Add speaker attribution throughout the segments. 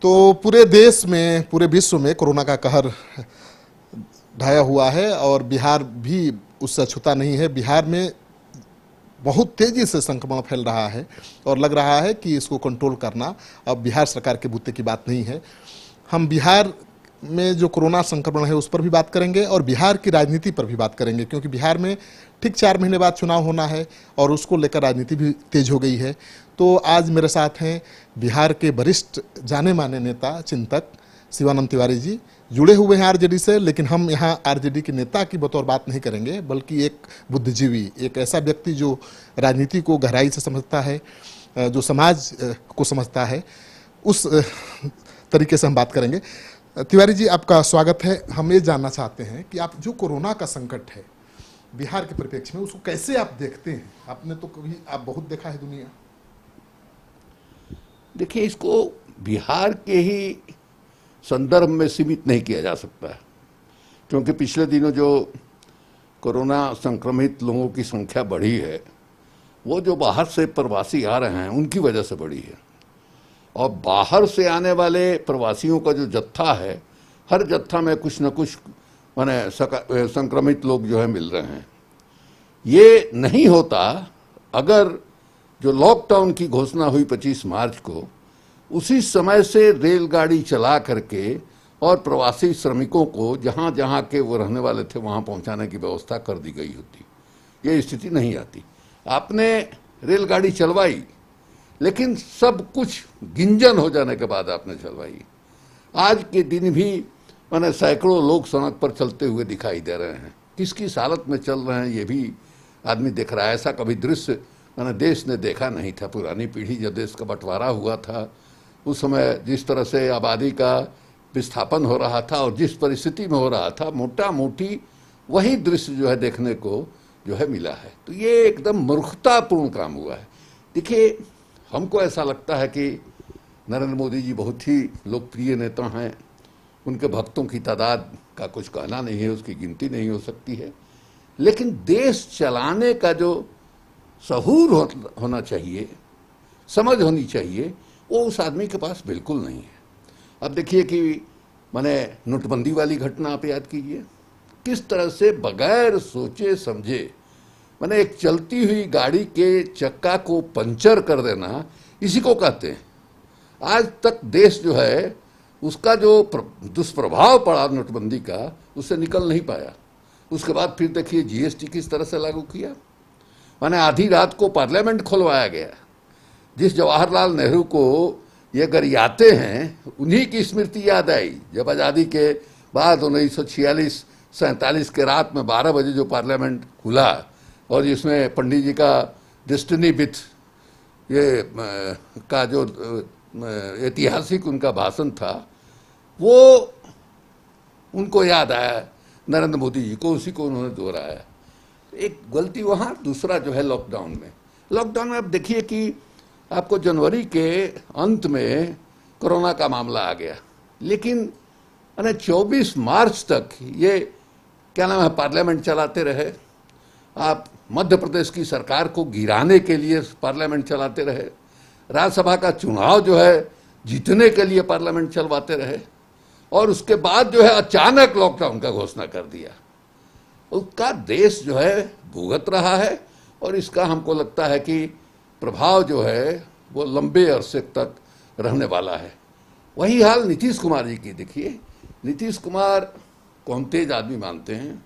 Speaker 1: तो पूरे देश में, पूरे विश्व में कोरोना का कहर ढाया हुआ है और बिहार भी उससे अछूता नहीं है। बिहार में बहुत तेजी से संक्रमण फैल रहा है और लग रहा है कि इसको कंट्रोल करना अब बिहार सरकार के बूते की बात नहीं है। हम बिहार में जो कोरोना संक्रमण है उस पर भी बात करेंगे और बिहार की राजनीति पर भी बात करेंगे, क्योंकि बिहार में ठीक 4 महीने बाद चुनाव होना है और उसको लेकर राजनीति भी तेज हो गई है। तो आज मेरे साथ हैं बिहार के वरिष्ठ जाने माने नेता चिंतक शिवानंद तिवारी जी, जुड़े हुए हैं आरजेडी से। लेकिन हम यहाँ आरजेडी के नेता की बतौर बात नहीं करेंगे, बल्कि एक बुद्धिजीवी, एक ऐसा व्यक्ति जो राजनीति को गहराई से समझता है, जो समाज को समझता है, उस तरीके से हम बात करेंगे। तिवारी जी, आपका स्वागत है। हम ये जानना चाहते हैं कि आप जो कोरोना का संकट है बिहार के परिप्रेक्ष्य में, उसको कैसे आप देखते हैं? आपने तो कभी, आप बहुत देखा है दुनिया।
Speaker 2: देखिए, इसको बिहार के ही संदर्भ में सीमित नहीं किया जा सकता है, क्योंकि पिछले दिनों जो कोरोना संक्रमित लोगों की संख्या बढ़ी है वो जो बाहर से प्रवासी आ रहे हैं उनकी वजह से बढ़ी है। और बाहर से आने वाले प्रवासियों का जो जत्था है, हर जत्था में कुछ न कुछ माने संक्रमित लोग जो है मिल रहे हैं। ये नहीं होता अगर जो लॉकडाउन की घोषणा हुई 25 मार्च को, उसी समय से रेलगाड़ी चला करके और प्रवासी श्रमिकों को जहाँ जहाँ के वो रहने वाले थे वहाँ पहुँचाने की व्यवस्था कर दी गई होती, ये स्थिति नहीं आती। आपने रेलगाड़ी चलवाई, लेकिन सब कुछ गिंजन हो जाने के बाद आपने चलवाई। आज के दिन भी मैंने सैकड़ों लोग सड़क पर चलते हुए दिखाई दे रहे हैं। किस किस हालत में चल रहे हैं ये भी आदमी देख रहा है। ऐसा कभी दृश्य मैंने देश ने देखा नहीं था। पुरानी पीढ़ी जब देश का बंटवारा हुआ था उस समय जिस तरह से आबादी का विस्थापन हो रहा था और जिस परिस्थिति में हो रहा था, मोटा मोटी वही दृश्य जो है देखने को जो है मिला है। तो ये एकदम मूर्खतापूर्ण काम हुआ है। देखिए, हमको ऐसा लगता है कि नरेंद्र मोदी जी बहुत ही लोकप्रिय नेता हैं, उनके भक्तों की तादाद का कुछ कहना नहीं है, उसकी गिनती नहीं हो सकती है। लेकिन देश चलाने का जो सहूर होना चाहिए, समझ होनी चाहिए, वो उस आदमी के पास बिल्कुल नहीं है। अब देखिए कि मैंने नोटबंदी वाली घटना आप याद कीजिए, किस तरह से बगैर सोचे समझे मैंने एक चलती हुई गाड़ी के चक्का को पंचर कर देना, इसी को कहते हैं। आज तक देश जो है उसका जो दुष्प्रभाव पड़ा नोटबंदी का, उससे निकल नहीं पाया। उसके बाद फिर देखिए जीएसटी किस तरह से लागू किया। मैंने आधी रात को पार्लियामेंट खुलवाया गया। जिस जवाहरलाल नेहरू को ये गरियाते हैं उन्हीं की स्मृति याद आई जब आज़ादी के बाद 1946-47 के रात में 12 बजे जो पार्लियामेंट खुला और जिसमें पंडित जी का डेस्टिनी विथ ये का जो ऐतिहासिक उनका भाषण था, वो उनको याद आया नरेंद्र मोदी जी को, उसी को उन्होंने दोहराया। एक गलती वहाँ, दूसरा जो है लॉकडाउन में अब देखिए कि आपको जनवरी के अंत में कोरोना का मामला आ गया, लेकिन 24 मार्च तक ये क्या नाम है पार्लियामेंट चलाते रहे। आप मध्य प्रदेश की सरकार को गिराने के लिए पार्लियामेंट चलाते रहे। राज्यसभा का चुनाव जो है जीतने के लिए पार्लियामेंट चलवाते रहे और उसके बाद जो है अचानक लॉकडाउन का घोषणा कर दिया। उसका देश जो है भुगत रहा है और इसका हमको लगता है कि प्रभाव जो है वो लंबे अरसे तक रहने वाला है। वही हाल नीतीश कुमार जी की देखिए। नीतीश कुमार को हम तेज आदमी मानते हैं,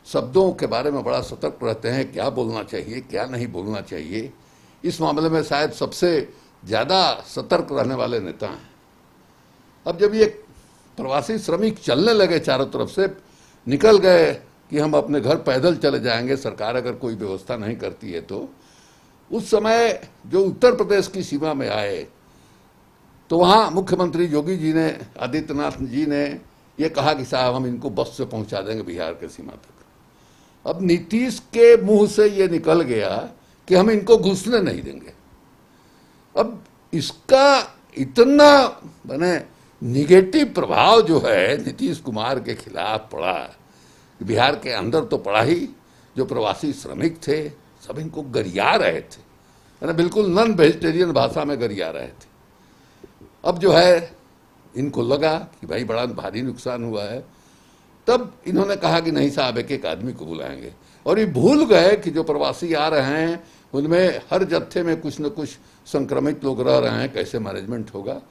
Speaker 2: शब्दों के बारे में बड़ा सतर्क रहते हैं, क्या बोलना चाहिए क्या नहीं बोलना चाहिए। इस मामले में शायद सबसे ज़्यादा सतर्क रहने वाले नेता हैं। अब जब ये प्रवासी श्रमिक चलने लगे, चारों तरफ से निकल गए कि हम अपने घर पैदल चले जाएंगे सरकार अगर कोई व्यवस्था नहीं करती है तो, उस समय जो उत्तर प्रदेश की सीमा में आए तो वहाँ मुख्यमंत्री योगी जी ने, आदित्यनाथ जी ने ये कहा कि साहब हम इनको बस से पहुँचा देंगे बिहार के सीमा तक। अब नीतीश के मुंह से ये निकल गया कि हम इनको घुसने नहीं देंगे। अब इसका इतना माने निगेटिव प्रभाव जो है नीतीश कुमार के खिलाफ पड़ा, बिहार के अंदर तो पड़ा ही। जो प्रवासी श्रमिक थे सब इनको गरिया रहे थे, बिल्कुल नॉन वेजिटेरियन भाषा में गरिया रहे थे। अब जो है इनको लगा कि भाई बड़ा भारी नुकसान हुआ है, तब इन्होंने कहा कि नहीं साहब एक एक आदमी को बुलाएंगे। और ये भूल गए कि जो प्रवासी आ रहे हैं उनमें हर जत्थे में कुछ न कुछ संक्रमित लोग रह रहे हैं, कैसे मैनेजमेंट होगा।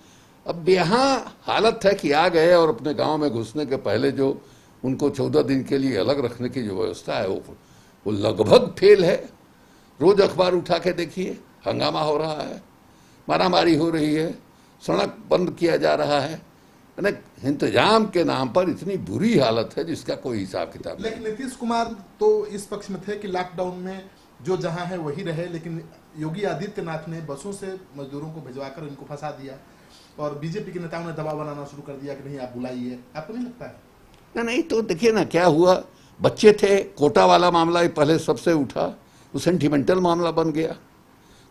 Speaker 2: अब यहाँ हालत है कि आ गए और अपने गांव में घुसने के पहले जो उनको 14 दिन के लिए अलग रखने की जो व्यवस्था है वो लगभग फेल है। रोज अखबार उठा के देखिए, हंगामा हो रहा है, मारामारी हो रही है, सड़क बंद किया जा रहा है, इंतजाम के नाम पर इतनी बुरी हालत है जिसका कोई हिसाब किताब नहीं।
Speaker 1: लेकिन नीतीश कुमार तो इस पक्ष में थे कि लॉकडाउन में जो जहां है वही रहे, लेकिन योगी आदित्यनाथ ने बसों से मजदूरों को भिजवाकर इनको फंसा दिया और बीजेपी के नेताओं ने दबाव बनाना शुरू कर दिया कि नहीं आप बुलाइए। आपको नहीं लगता है?
Speaker 2: नहीं तो देखिए ना क्या हुआ, बच्चे थे, कोटा वाला मामला ही पहले सबसे उठा, वो सेंटिमेंटल मामला बन गया।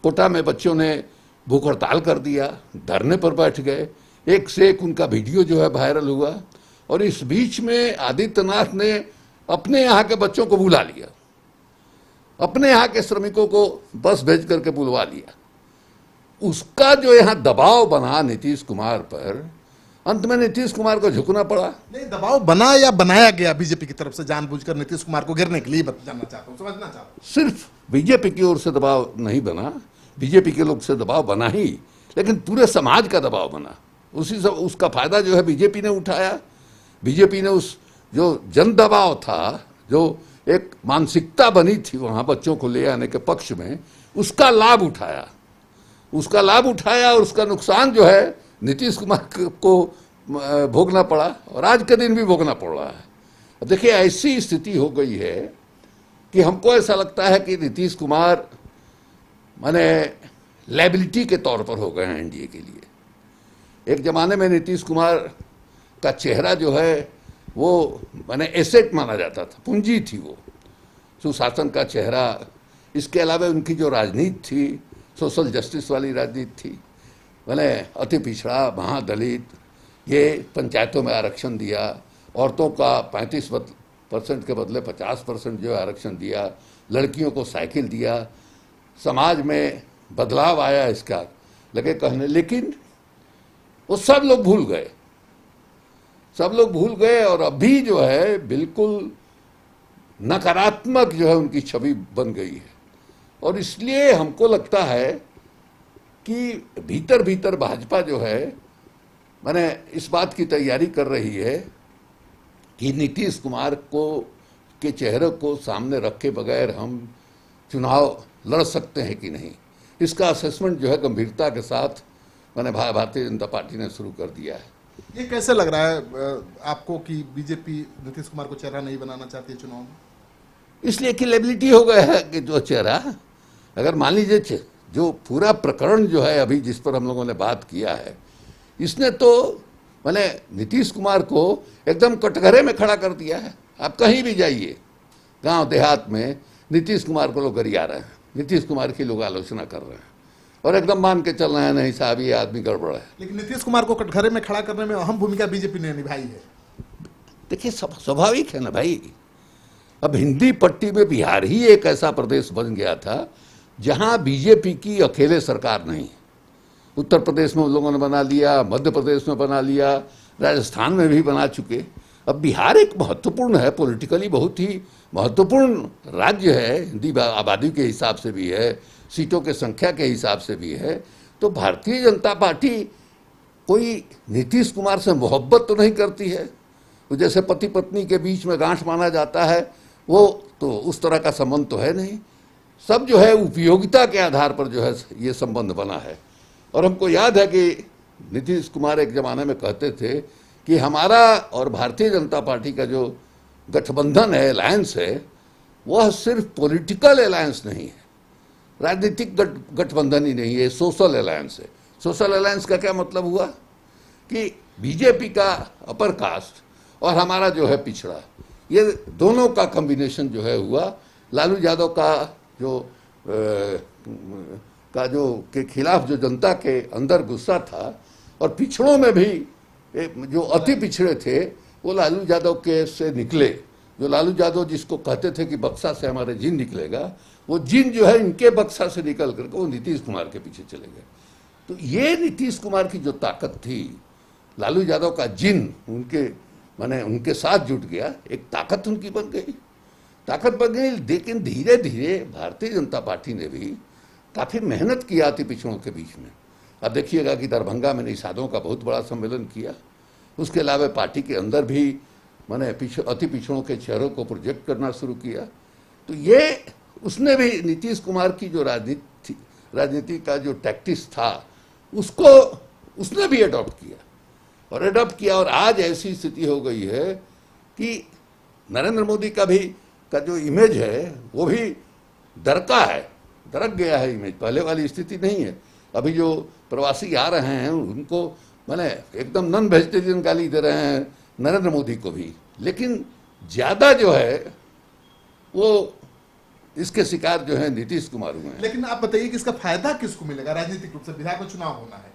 Speaker 2: कोटा में बच्चों ने भूख हड़ताल कर दिया, धरने पर बैठ गए, एक से एक उनका वीडियो जो है वायरल हुआ। और इस बीच में आदित्यनाथ ने अपने यहाँ के बच्चों को बुला लिया, अपने यहाँ के श्रमिकों को बस भेज करके बुलवा लिया। उसका जो यहाँ दबाव बना नीतीश कुमार पर, अंत में नीतीश कुमार को झुकना पड़ा।
Speaker 1: नहीं, दबाव बना या बनाया गया बीजेपी की तरफ से जानबूझकर नीतीश कुमार को गिरने के लिए, जानना चाहता हूँ, समझना चाहता हूँ।
Speaker 2: सिर्फ बीजेपी की ओर से दबाव नहीं बना, बीजेपी के लोग से दबाव बना ही, लेकिन पूरे समाज का दबाव बना। उसका फायदा जो है बीजेपी ने उठाया। बीजेपी ने उस जो जन दबाव था, जो एक मानसिकता बनी थी वहां बच्चों को ले आने के पक्ष में, उसका लाभ उठाया, और उसका नुकसान जो है नीतीश कुमार को भोगना पड़ा और आज के दिन भी भोगना पड़ रहा है। अब देखिए ऐसी स्थिति हो गई है कि हमको ऐसा लगता है कि नीतीश कुमार माने लायबिलिटी के तौर पर हो गए हैं एनडीए के लिए। एक जमाने में नीतीश कुमार का चेहरा जो है वो माने एसेट माना जाता था, पूंजी थी वो, सुशासन का चेहरा। इसके अलावा उनकी जो राजनीति थी, सोशल जस्टिस वाली राजनीति थी, मैंने अति पिछड़ा, महादलित, ये पंचायतों में आरक्षण दिया, औरतों का 35% के बदले 50% जो आरक्षण दिया, लड़कियों को साइकिल दिया, समाज में बदलाव आया इसका लगे कहने। लेकिन वो सब लोग भूल गए और अभी जो है बिल्कुल नकारात्मक जो है उनकी छवि बन गई है। और इसलिए हमको लगता है कि भीतर भीतर भाजपा जो है माने इस बात की तैयारी कर रही है कि नीतीश कुमार के चेहरे को सामने रखे बगैर हम चुनाव लड़ सकते हैं कि नहीं। इसका असेसमेंट जो है गंभीरता के साथ मैंने भारतीय जनता पार्टी ने शुरू कर दिया है।
Speaker 1: ये कैसे लग रहा है आपको कि बीजेपी नीतीश कुमार को चेहरा नहीं बनाना चाहती है चुनाव में?
Speaker 2: इसलिए कि लेबिलिटी हो गया है कि जो चेहरा, अगर मान लीजिए जो पूरा प्रकरण जो है अभी जिस पर हम लोगों ने बात किया है, इसने तो मैंने नीतीश कुमार को एकदम कटघरे में खड़ा कर दिया है। आप कहीं भी जाइए गांव देहात में, नीतीश कुमार को लोग गरिया रहे हैं, नीतीश कुमार की लोग आलोचना कर रहे हैं और एकदम मान के चल रहे हैं नहीं साहब ये आदमी गड़बड़ है।
Speaker 1: लेकिन नीतीश कुमार को कटघरे में खड़ा करने में अहम भूमिका बीजेपी ने निभाई है।
Speaker 2: देखिए स्वाभाविक है ना भाई, अब हिंदी पट्टी में बिहार ही एक ऐसा प्रदेश बन गया था जहां बीजेपी की अकेले सरकार नहीं। उत्तर प्रदेश में उन लोगों ने बना लिया, मध्य प्रदेश में बना लिया, राजस्थान में भी बना चुके। अब बिहार एक महत्वपूर्ण है, पॉलिटिकली बहुत ही महत्वपूर्ण राज्य है, हिंदी आबादी के हिसाब से भी है, सीटों के संख्या के हिसाब से भी है। तो भारतीय जनता पार्टी कोई नीतीश कुमार से मोहब्बत तो नहीं करती है, तो जैसे पति पत्नी के बीच में गांठ माना जाता है वो तो उस तरह का संबंध तो है नहीं। सब जो है उपयोगिता के आधार पर जो है ये संबंध बना है। और हमको याद है कि नीतीश कुमार एक जमाने में कहते थे कि हमारा और भारतीय जनता पार्टी का जो गठबंधन है, अलायंस है, वह सिर्फ पॉलिटिकल अलायंस नहीं है, राजनीतिक गठबंधन ही नहीं है, सोशल अलायंस है। सोशल अलायंस का क्या मतलब हुआ कि बीजेपी का अपर कास्ट और हमारा जो है पिछड़ा, ये दोनों का कॉम्बिनेशन जो है हुआ। लालू यादव का जो के खिलाफ जो जनता के अंदर गुस्सा था और पिछड़ों में भी जो अति पिछड़े थे वो लालू यादव के से निकले। जो लालू यादव जिसको कहते थे कि बक्सा से हमारे जिन निकलेगा, वो जिन जो है इनके बक्सा से निकल करके वो नीतीश कुमार के पीछे चले गए। तो ये नीतीश कुमार की जो ताकत थी लालू यादव का जिन उनके माने उनके साथ जुट गया, एक ताकत उनकी बन गई, ताकत बन गई। लेकिन धीरे धीरे भारतीय जनता पार्टी ने भी काफ़ी मेहनत किया अति पिछड़ों के बीच में। अब देखिएगा कि दरभंगा में निषादों का बहुत बड़ा सम्मेलन किया, उसके अलावा पार्टी के अंदर भी माने अति पिछड़ों के चेहरों को प्रोजेक्ट करना शुरू किया। तो ये उसने भी नीतीश कुमार की जो राजनीति का जो टैक्टिक्स था उसको उसने भी अडॉप्ट किया और आज ऐसी स्थिति हो गई है कि नरेंद्र मोदी का जो इमेज है वो भी दरक गया है इमेज, पहले वाली स्थिति नहीं है। अभी जो प्रवासी आ रहे हैं उनको माने एकदम नॉन वेजिटेरियन गाली दे रहे हैं नरेंद्र मोदी को भी, लेकिन ज्यादा जो है वो इसके शिकार जो है नीतीश कुमार हुए हैं।
Speaker 1: लेकिन आप बताइए कि इसका फायदा किसको मिलेगा? राजनीतिक रूप से बिहार में चुनाव होना है,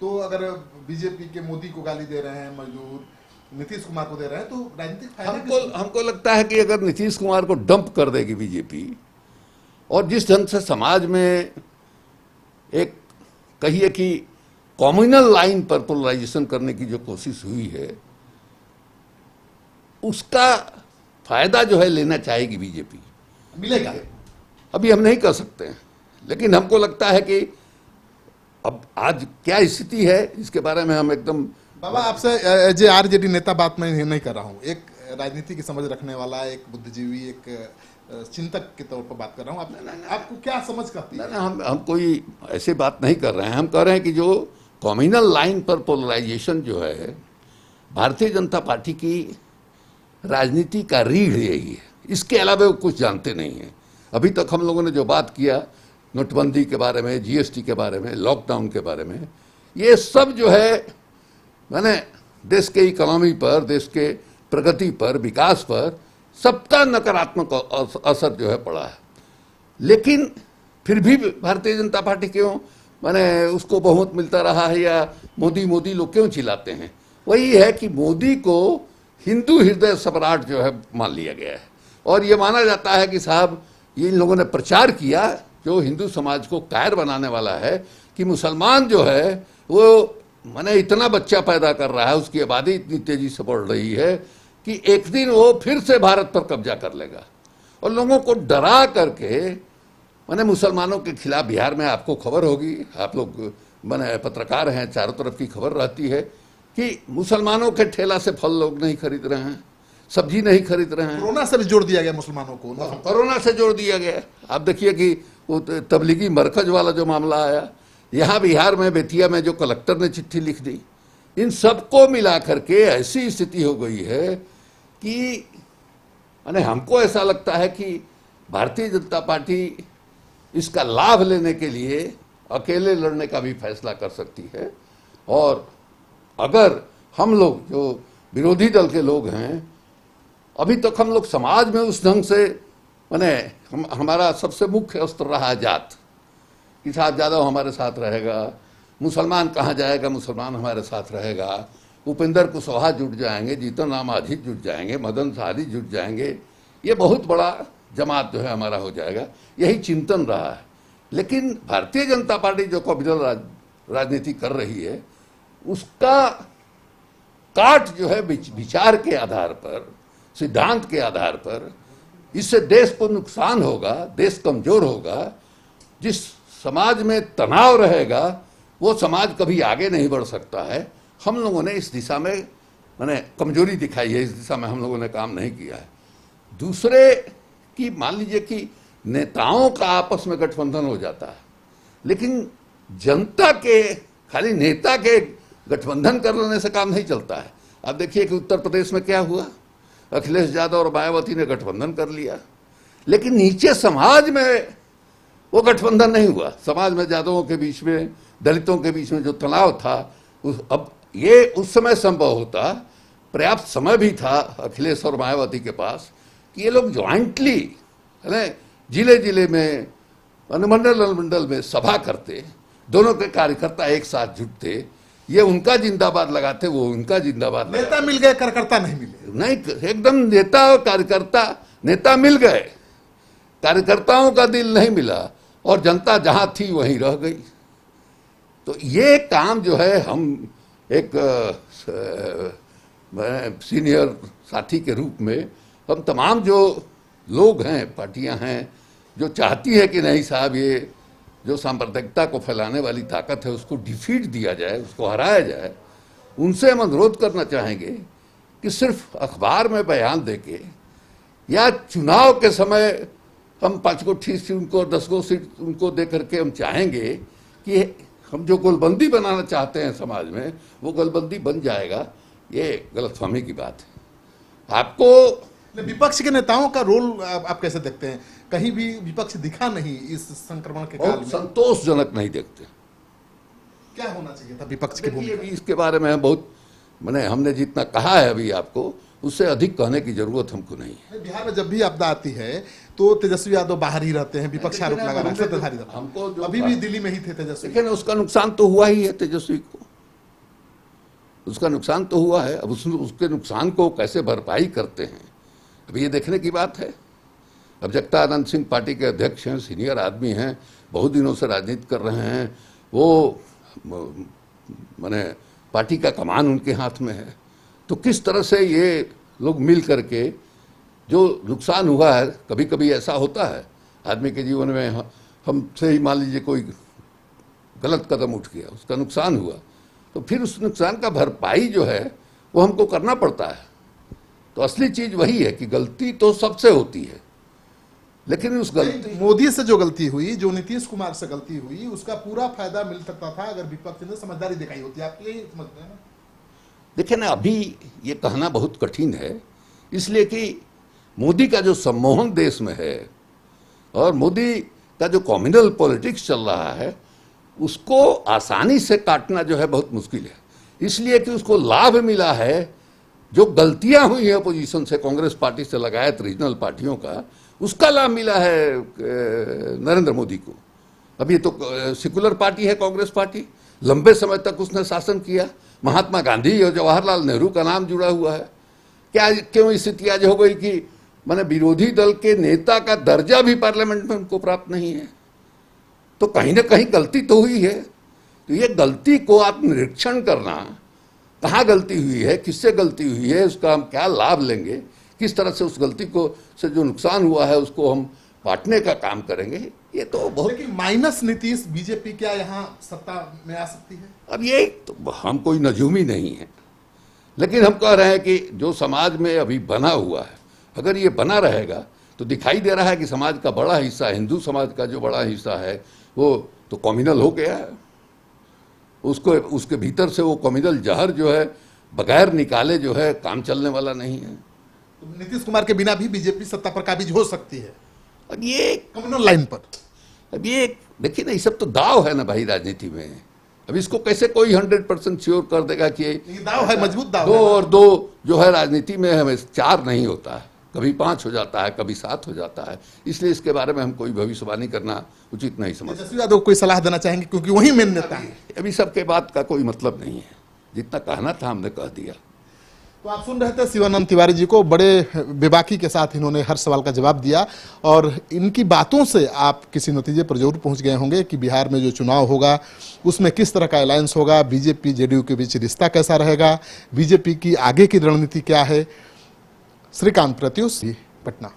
Speaker 1: तो अगर बीजेपी के मोदी को गाली दे रहे हैं मजदूर, नीतीश कुमार को दे रहे हैं, तो राजनीतिक फायदा
Speaker 2: हमको लगता है कि अगर नीतीश कुमार को डंप कर देगी बीजेपी, और जिस ढंग से समाज में एक कहिए कि कम्युनल लाइन पर पोलराइजेशन करने की जो कोशिश हुई है, उसका फायदा जो है लेना चाहेगी बीजेपी।
Speaker 1: मिलेगा
Speaker 2: अभी हम नहीं कर सकते हैं, लेकिन हमको लगता है कि अब आज क्या स्थिति है इसके बारे में हम एकदम
Speaker 1: बाबा आपसे जे आरजेडी नेता बात मैं नहीं कर रहा हूँ, एक राजनीति की समझ रखने वाला, एक बुद्धिजीवी, एक चिंतक के तौर पर बात कर रहा हूँ। आपको क्या समझ करती है?
Speaker 2: हम कोई ऐसी बात नहीं कर रहे हैं। हम कह रहे हैं कि जो कम्युनल लाइन पर पोलराइजेशन जो है, भारतीय जनता पार्टी की राजनीति का रीढ़ यही है, इसके अलावा वो कुछ जानते नहीं हैं। अभी तक हम लोगों ने जो बात किया नोटबंदी के बारे में, जीएसटी के बारे में, लॉकडाउन के बारे में, ये सब जो है मैंने देश के इकोनॉमी पर, देश के प्रगति पर, विकास पर सबका नकारात्मक असर जो है पड़ा है। लेकिन फिर भी भारतीय जनता पार्टी क्यों मैंने उसको बहुमत मिलता रहा है, या मोदी लोग क्यों चिल्लाते हैं? वही है कि मोदी को हिंदू हृदय सम्राट जो है मान लिया गया है, और ये माना जाता है कि साहब ये इन लोगों ने प्रचार किया जो हिंदू समाज को कायर बनाने वाला है कि मुसलमान जो है वो माने इतना बच्चा पैदा कर रहा है, उसकी आबादी इतनी तेजी से बढ़ रही है कि एक दिन वो फिर से भारत पर कब्जा कर लेगा, और लोगों को डरा करके माने मुसलमानों के खिलाफ। बिहार में आपको खबर होगी, आप लोग माने पत्रकार हैं, चारों तरफ की खबर रहती है कि मुसलमानों के ठेला से फल लोग नहीं खरीद रहे हैं, सब्जी नहीं खरीद रहे हैं।
Speaker 1: कोरोना से भी जोड़ दिया गया मुसलमानों को,
Speaker 2: कोरोना से जोड़ दिया गया। आप देखिए कि वो तबलीगी मरकज वाला जो मामला आया, यहाँ बिहार में बेतिया में जो कलेक्टर ने चिट्ठी लिख दी, इन सबको मिला करके ऐसी स्थिति हो गई है कि माने हमको ऐसा लगता है कि भारतीय जनता पार्टी इसका लाभ लेने के लिए अकेले लड़ने का भी फैसला कर सकती है। और अगर हम लोग जो विरोधी दल के लोग हैं, अभी तक हम लोग समाज में उस ढंग से माने हमारा सबसे मुख्य अस्त्र रहा जात, कि साहब यादव हमारे साथ रहेगा, मुसलमान कहाँ जाएगा, मुसलमान हमारे साथ रहेगा, उपेंद्र कुशवाहा जुट जाएंगे, जीतन राम मांझी जुट जाएंगे, मदन साहनी जुट जाएंगे, ये बहुत बड़ा जमात जो है हमारा हो जाएगा, यही चिंतन रहा है। लेकिन भारतीय जनता पार्टी जो कम्युनल राजनीति कर रही है, उसका काट जो है विचार के आधार पर, सिद्धांत के आधार पर, इससे देश को नुकसान होगा, देश कमजोर होगा। जिस समाज में तनाव रहेगा वो समाज कभी आगे नहीं बढ़ सकता है। हम लोगों ने इस दिशा में मैंने कमजोरी दिखाई है, इस दिशा में हम लोगों ने काम नहीं किया है। दूसरे की मान लीजिए कि नेताओं का आपस में गठबंधन हो जाता है, लेकिन जनता के खाली नेता के गठबंधन कर लेने से काम नहीं चलता है। आप देखिए कि उत्तर प्रदेश में क्या हुआ, अखिलेश यादव और मायावती ने गठबंधन कर लिया, लेकिन नीचे समाज में वो गठबंधन नहीं हुआ। समाज में यादवों के बीच में, दलितों के बीच में जो तनाव था, अब ये उस समय संभव होता, पर्याप्त समय भी था अखिलेश और मायावती के पास कि ये लोग ज्वाइंटली है जिले जिले में, अनुमंडल में सभा करते, दोनों के कार्यकर्ता एक साथ जुटते, ये उनका जिंदाबाद लगाते, वो उनका जिंदाबाद लगाते।
Speaker 1: नेता मिल गए, कार्यकर्ता नहीं मिले।
Speaker 2: नहीं, एकदम नेता और कार्यकर्ता, नेता मिल गए, कार्यकर्ताओं का दिल नहीं मिला, और जनता जहां थी वहीं रह गई। तो ये काम जो है हम एक सीनियर साथी के रूप में हम तमाम जो लोग हैं, पार्टियां हैं, जो चाहती है कि नहीं साहब ये जो सांप्रदायिकता को फैलाने वाली ताकत है उसको डिफीट दिया जाए, उसको हराया जाए, उनसे हम अनुरोध करना चाहेंगे कि सिर्फ अखबार में बयान देके या चुनाव के समय हम 5 को सीट उनको 10 को सीट उनको दे करके हम चाहेंगे कि हम जो गोलबंदी बनाना चाहते हैं समाज में वो गोलबंदी बन जाएगा, ये गलतफहमी की बात है। आपको
Speaker 1: विपक्ष के नेताओं का रोल आप कैसे देखते हैं? कहीं भी विपक्ष दिखा नहीं इस संक्रमण के काल
Speaker 2: बहुत
Speaker 1: में।
Speaker 2: संतोषजनक नहीं देखते।
Speaker 1: क्या होना चाहिए था विपक्ष की
Speaker 2: देखिए,
Speaker 1: भूमिका?
Speaker 2: अभी इसके बारे में बहुत हमने जितना कहा है अभी आपको, उससे अधिक कहने की जरूरत हमको नहीं है।
Speaker 1: बिहार में जब भी आपदा आती है तो तेजस्वी यादव बाहर ही रहते हैं, विपक्ष आरोप लगा रहा है।
Speaker 2: हमको जो
Speaker 1: अभी भी दिल्ली में ही थे तेजस्वी।
Speaker 2: लेकिन उसका नुकसान तो हुआ ही है, तेजस्वी को उसका नुकसान तो हुआ है। अब उसके नुकसान को कैसे भरपाई करते हैं अभी ये देखने की बात है। अब जगदानंद सिंह पार्टी के अध्यक्ष हैं, सीनियर आदमी हैं, बहुत दिनों से राजनीति कर रहे हैं, वो माने पार्टी का कमान उनके हाथ में है, तो किस तरह से ये लोग मिल करके जो नुकसान हुआ है, कभी कभी ऐसा होता है आदमी के जीवन में, हमसे ही मान लीजिए कोई गलत कदम उठ गया, उसका नुकसान हुआ, तो फिर उस नुकसान का भरपाई जो है वो हमको करना पड़ता है। तो असली चीज वही है कि गलती तो सबसे होती है, लेकिन उस गलती
Speaker 1: मोदी से जो गलती हुई, जो नीतीश कुमार से गलती हुई, उसका पूरा फायदा मिल सकता था अगर विपक्ष ने समझदारी दिखाई होती। आप यही समझते हैं ना?
Speaker 2: देखिए ना, अभी ये कहना बहुत कठिन है, इसलिए कि मोदी का जो सम्मोहन देश में है और मोदी का जो कम्युनल पॉलिटिक्स चल रहा है, उसको आसानी से काटना जो है बहुत मुश्किल है, इसलिए कि उसको लाभ मिला है। जो गलतियां हुई हैं अपोजिशन से, कांग्रेस पार्टी से लगायत रीजनल पार्टियों का, उसका लाभ मिला है नरेंद्र मोदी को। अब ये तो सेकुलर पार्टी है कांग्रेस पार्टी, लंबे समय तक उसने शासन किया, महात्मा गांधी और जवाहरलाल नेहरू का नाम जुड़ा हुआ है। क्या क्यों स्थिति आज हो गई कि माने विरोधी दल के नेता का दर्जा भी पार्लियामेंट में उनको प्राप्त नहीं है? तो कहीं ना कहीं गलती तो हुई है। तो ये गलती को आप निरीक्षण करना, कहाँ गलती हुई है, किससे गलती हुई है, उसका हम क्या लाभ लेंगे, किस तरह से उस गलती को से जो नुकसान हुआ है उसको हम बांटने का काम करेंगे, ये तो बहुत।
Speaker 1: लेकिन माइनस नीतीश बीजेपी क्या यहाँ सत्ता में आ सकती है?
Speaker 2: अब ये तो हम कोई नजूमी नहीं है, लेकिन हम कह रहे हैं कि जो समाज में अभी बना हुआ है, अगर ये बना रहेगा तो दिखाई दे रहा है कि समाज का बड़ा हिस्सा, हिंदू समाज का जो बड़ा हिस्सा है वो तो कम्युनल हो गया है। उसको उसके भीतर से वो कम्युनल जहर जो है बगैर निकाले जो है काम चलने वाला नहीं है।
Speaker 1: तो नीतीश कुमार के बिना भी बीजेपी सत्ता पर काबिज हो सकती है
Speaker 2: अब ये
Speaker 1: कम्युनल लाइन पर।
Speaker 2: अब ये देखिए ना, ये सब तो दाव है ना भाई राजनीति में। अब इसको कैसे कोई 100% श्योर कर देगा कि
Speaker 1: ये दाव है, मजबूत दाव
Speaker 2: दो
Speaker 1: है।
Speaker 2: और दो जो है राजनीति में हमें 4 नहीं होता है, कभी 5 हो जाता है, कभी 7 हो जाता है। इसलिए इसके बारे में हम कोई भविष्यवाणी करना उचित नहीं समझते।
Speaker 1: तेजस्वी यादव को कोई सलाह देना चाहेंगे क्योंकि वही मेन नेता है?
Speaker 2: अभी सबके बात का कोई मतलब नहीं है, जितना कहना था हमने कह दिया।
Speaker 1: तो आप सुन रहे थे शिवानंद तिवारी जी को, बड़े बेबाकी के साथ इन्होंने हर सवाल का जवाब दिया और इनकी बातों से आप किसी नतीजे पर जरूर पहुंच गए होंगे कि बिहार में जो चुनाव होगा उसमें किस तरह का अलायंस होगा, बीजेपी जेडीयू के बीच रिश्ता कैसा रहेगा, बीजेपी की आगे की रणनीति क्या है। श्रीकांत प्रत्युष, पटना।